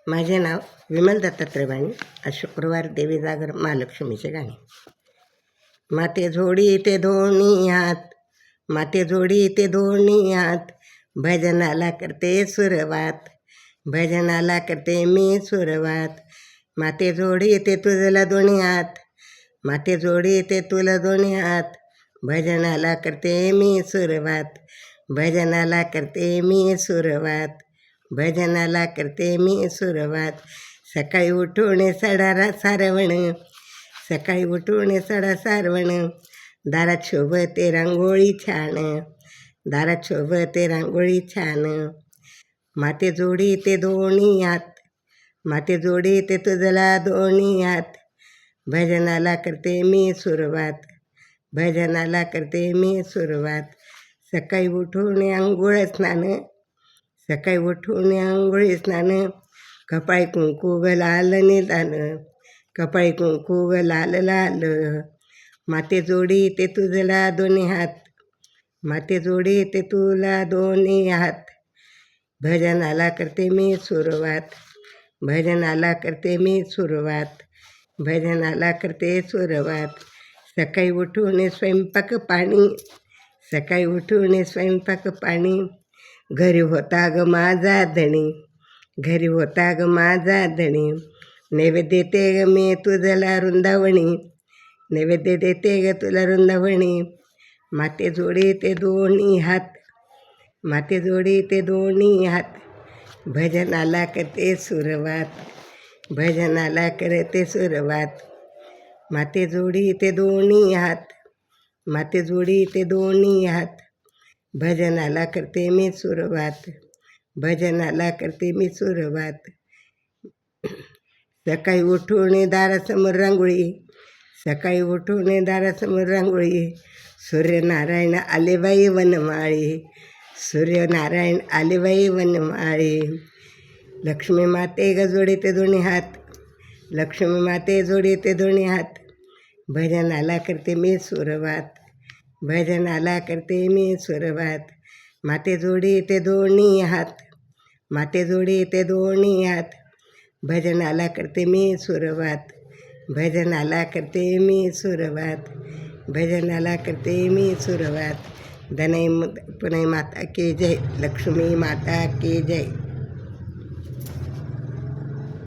माझे नाव विमल दत्तात्रय वाणी. आज शुक्रवार देवी जागर महालक्ष्मीचे गाणे. माते जोडी ते दोन्ही हात, माते जोडी ते दोन्ही हात, भजनाला करते सुरवात, भजनाला करते मी सुरवात. माते जोडी ते तुझला दोन्ही हात, माते जोडी ते तुला दोन्ही हात, भजनाला करते मी सुरवात, भजनाला करते मी सुरवात, भजनाला करते मी सुरवात. सकाळी उठून सडारा सारवण, सकाळी उठून सडा सारवण, दारात शोभते रांगोळी छान, दारात शोभते रांगोळी छान. माते जोडी ते दोन्ही हात, माते जोडी ते तुझला दोन्ही हात, भजनाला करते मी सुरवात, भजनाला करते मी सुरवात. सकाळी उठून आंघोळ स्नान, सकाळी उठून आंघोळी स्नान, कपाळी कुंकू ग लाल निदान, कपाळी कुंकू ग लाल लाल. माते जोडी ते तुझला दोन्ही हात, माते जोडी ते तुला दोन्ही हात, भजनाला करते मी सुरवात, भजनाला करते मी सुरवात, भजनाला करते सुरवात. सकाळी उठून स्वयंपाक पाणी, सकाळी उठून स्वयंपाक पाणी, घरी होता ग माझा धणी, घरी होता ग माझा धणी. नैवेद्य देते ग मी तुझला वृंदावणी, नैवेद्य देते ग तुला वृंदावणी. माते जोडी ते दोन्ही हात, माते जोडी ते दोन्ही हात, भजनाला करते सुरवात, भजनाला करते सुरवात. माते जोडी ते दोन्ही हात, माते जोडी ते दोन्ही हात, भजनाला करते मी सुरवात, भजनाला करते मी सुरवात. सकाळी उठून दारासमोर रांगोळी, सकाळी उठून दारासमोर रांगोळी, सूर्यनारायण आले बाई वनमाळी, सूर्यनारायण आले बाई वनमाळी. लक्ष्मी माते ग जोडी ते दोन्ही हात, लक्ष्मी माते जोडी ते दोन्ही हात, भजनाला करते मी सुरवात, भजनाला करते मी सुरवात. माते जोडी ते दोन्ही हात, माते जोडी ते दोन्ही हात, भजनाला करते मी सुरवात, भजनाला करते मी सुरवात, भजनाला करते मी सुरवात. धनई पुणे माता की जय, लक्ष्मी माता की जय.